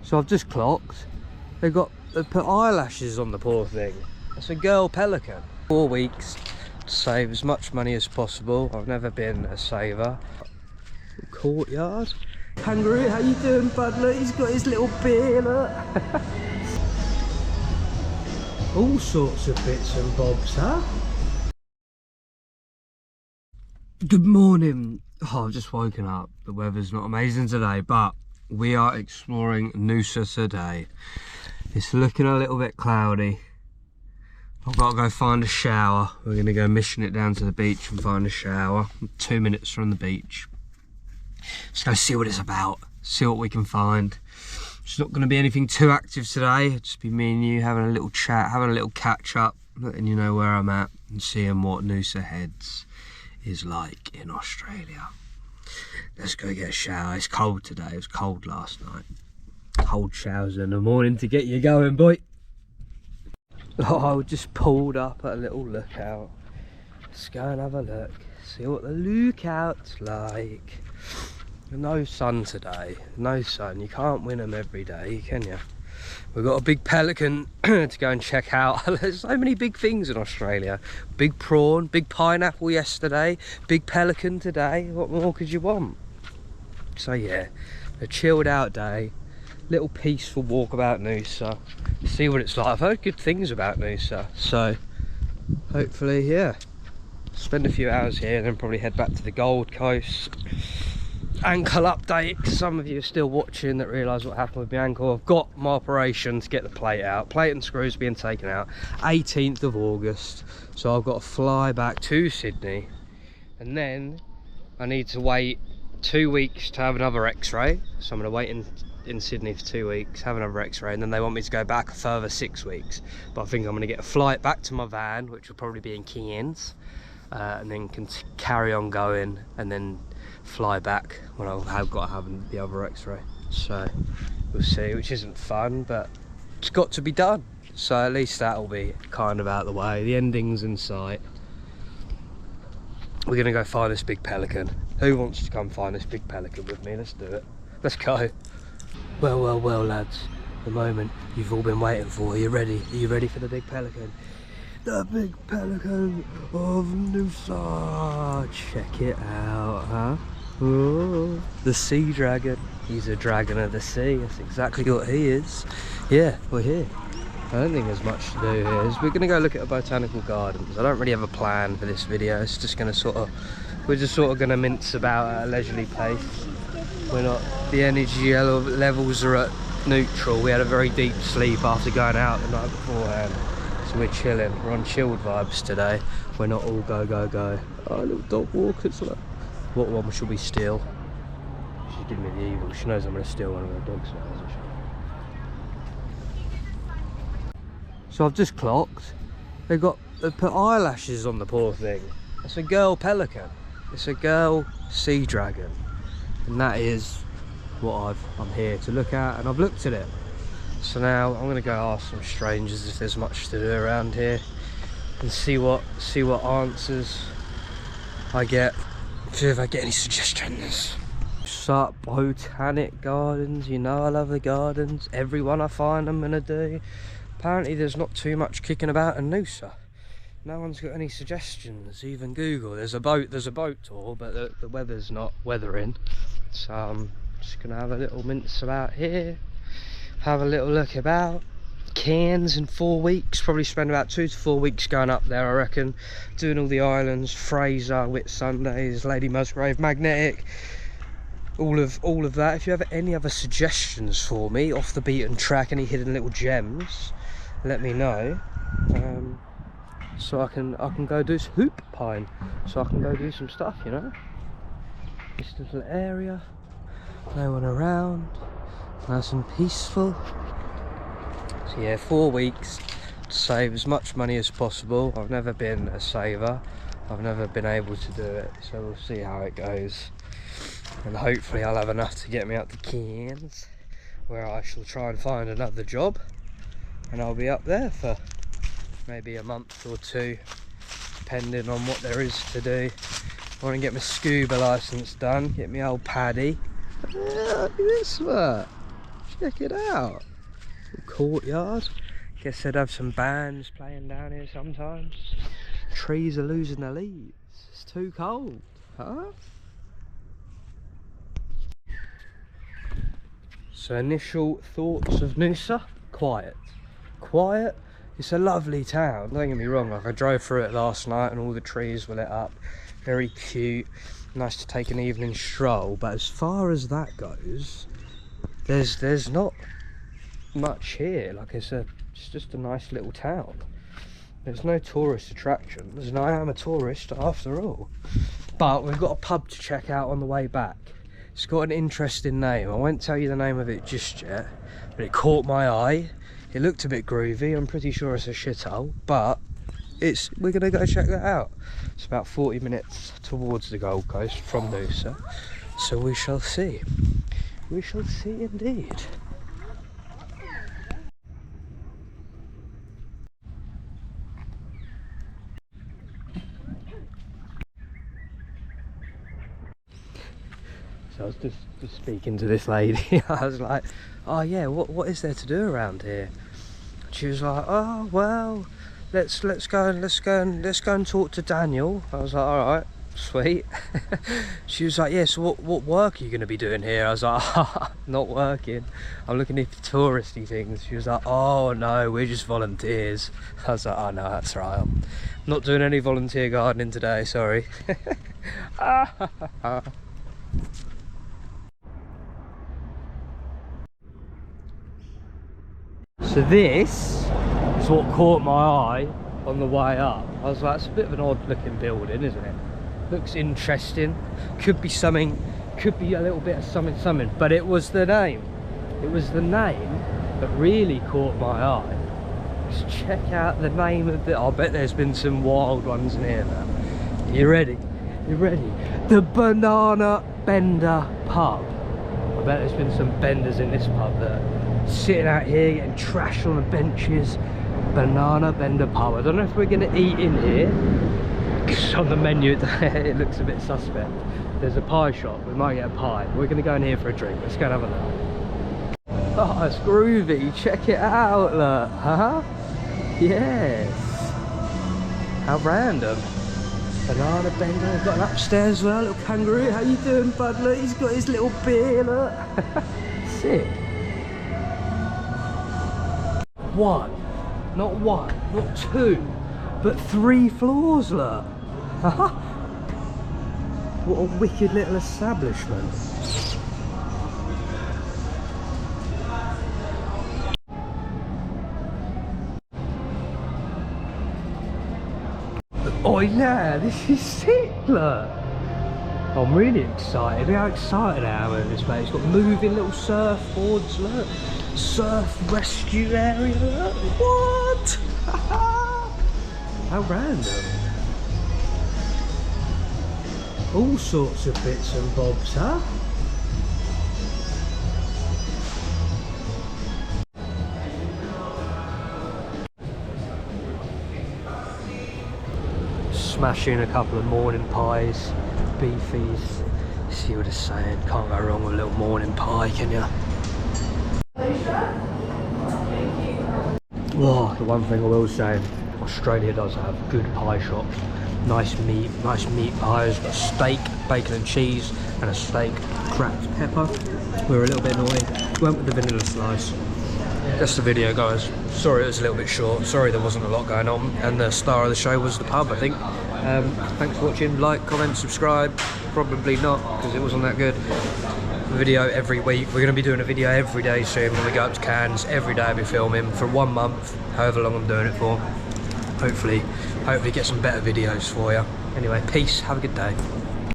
So I've just clocked. They put eyelashes on the poor thing. It's a girl pelican. 4 weeks to save as much money as possible. I've never been a saver. Courtyard. Kangaroo, how you doing, bud? Look, he's got his little beer, look. All sorts of bits and bobs, huh? Good morning. Oh, I've just woken up. The weather's not amazing today, but we are exploring NOOSA today. It's looking a little bit cloudy. I've got to go find a shower. We're going to go mission it down to the beach and find a shower. 2 minutes from the beach. Let's go see what it's about, see what we can find. It's not going to be anything too active today. It'll just be me and you having a little chat, having a little catch up, letting you know where I'm at and seeing what NOOSA Heads is like in Australia. Let's go get a shower. It's cold today. It was cold last night. Cold showers in the morning to get you going, boy. Oh, I just pulled up at a little lookout. Let's go and have a look. See what the lookout's like. No sun today. No sun. You can't win them every day, can you? We've got a big pelican to go and check out. There's so many big things in Australia. Big prawn, big pineapple yesterday, big pelican today. What more could you want? So yeah, a chilled out day. Little peaceful walk about NOOSA. See what it's like. I've heard good things about NOOSA. So hopefully, yeah. Spend a few hours here and then probably head back to the Gold Coast. Ankle update. Some of you are still watching that realise what happened with my ankle. I've got my operation to get the plate out. Plate and screws being taken out 18th of August. So I've got to fly back to Sydney. And then I need to wait 2 weeks to have another x-ray. So I'm going to wait in Sydney for 2 weeks, have another x-ray, and then they want me to go back a further 6 weeks. But I think I'm going to get a flight back to my van, which will probably be in Cairns. And then can carry on going and then fly back when I've got to have the other x-ray. So we'll see, which isn't fun, but it's got to be done. So at least that'll be kind of out of the way. The ending's in sight. We're gonna go find this big pelican. Who wants to come find this big pelican with me? Let's do it. Let's go. Well, lads, the moment you've all been waiting for. Are you ready? Are you ready for the big pelican? The big pelican of NOOSA. Check it out, huh? Oh, the sea dragon. He's a dragon of the sea. That's exactly what he is. Yeah, we're here. I don't think there's much to do here. We're going to go look at a botanical gardens. I don't really have a plan for this video. It's just going to we're just sort of going to mince about at a leisurely pace. We're not, the energy levels are at neutral. We had a very deep sleep after going out the night beforehand. So we're chilling, we're on chilled vibes today. We're not all go. Oh, little dog walkers. What one should we steal? She's giving me the evil. She knows I'm going to steal one of her dogs now, isn't she? So I've just clocked. They put eyelashes on the poor thing. It's a girl pelican. It's a girl sea dragon. And that is what I'm here to look at, and I've looked at it. So now I'm gonna go ask some strangers if there's much to do around here and see what answers I get. See if I get any suggestions. Sup, botanic gardens, you know I love the gardens. Everyone I find I'm gonna do. Apparently there's not too much kicking about in NOOSA. No one's got any suggestions, even Google. There's a boat tour, but the weather's not weathering. So I'm just gonna have a little mince about here. Have a little look about Cairns in 4 weeks. Probably spend about 2 to 4 weeks going up there, I reckon, doing all the islands, Fraser, Whitsundays, Lady Musgrave, Magnetic, all of that. If you have any other suggestions for me off the beaten track, any hidden little gems, let me know. So I can go do some hoop pine, so I can go do some stuff, you know. This little area, no one around. Nice and peaceful. So yeah, 4 weeks to save as much money as possible. I've never been a saver. I've never been able to do it. So we'll see how it goes. And hopefully I'll have enough to get me up to Cairns, where I shall try and find another job. And I'll be up there for maybe a month or 2, depending on what there is to do. I want to get my scuba license done, get my old paddy. Look at this one. Check it out. Courtyard. Guess they'd have some bands playing down here sometimes. Trees are losing their leaves. It's too cold, huh? So initial thoughts of Noosa? Quiet. Quiet. It's a lovely town, don't get me wrong. Like, I drove through it last night and all the trees were lit up. Very cute. Nice to take an evening stroll. But as far as that goes, there's not much here. Like, it's just a nice little town. There's no tourist attractions, and I am a tourist after all. But we've got a pub to check out on the way back. It's got an interesting name. I won't tell you the name of it just yet, but it caught my eye. It looked a bit groovy. I'm pretty sure it's a shithole, but we're gonna go check that out. It's about 40 minutes towards the Gold Coast from Noosa, so we shall see. We shall see indeed. So I was just speaking to this lady. I was like, oh yeah, what is there to do around here? She was like, oh well, let's go and talk to Daniel. I was like, all right, sweet. She was like, yeah, so what work are you going to be doing here? I was like, not working, I'm looking into touristy things. She was like, oh no, we're just volunteers. I was like, oh no, that's right, I'm not doing any volunteer gardening today, sorry. So this is what caught my eye on the way up. I was like, it's a bit of an odd looking building, isn't it? Looks interesting. Could be something, could be a little bit of something, but it was the name. It was the name that really caught my eye. Just check out the name of the, I bet there's been some wild ones in here now. You ready? You ready? The Banana Bender Pub. I bet there's been some benders in this pub that are sitting out here getting trashed on the benches. Banana Bender Pub. I don't know if we're going to eat in here. On the menu it looks a bit suspect. There's a pie shop, we might get a pie. We're going to go in here for a drink. Let's go and have a look. Oh, it's groovy. Check it out, look. Huh? Yes. How random. Banana Bender. We've got an upstairs as well, little kangaroo. How you doing, bud? Look, he's got his little beer, look. Sick. Not one, not two, but 3 floors, look. What a wicked little establishment. Oh yeah, this is sick, look. I'm really excited. Look how excited I am at this place. It's got moving little surfboards, look. Surf rescue area, look. What? How random. All sorts of bits and bobs, huh? Smashing a couple of morning pies, beefies. See what it's saying, can't go wrong with a little morning pie, can you? Oh, the one thing I will say, Australia does have good pie shops. Nice meat pies. Got steak, bacon and cheese, and a steak cracked pepper. We were a little bit annoyed. Went with the vanilla slice. That's the video, guys. Sorry it was a little bit short. Sorry there wasn't a lot going on. And the star of the show was the pub, I think. Thanks for watching. Like, comment, subscribe. Probably not, because it wasn't that good. Video every week. We're going to be doing a video every day soon when we go up to Cairns. Every day I'll be filming for 1 month, however long I'm doing it for. Hopefully get some better videos for you. Anyway, peace, have a good day.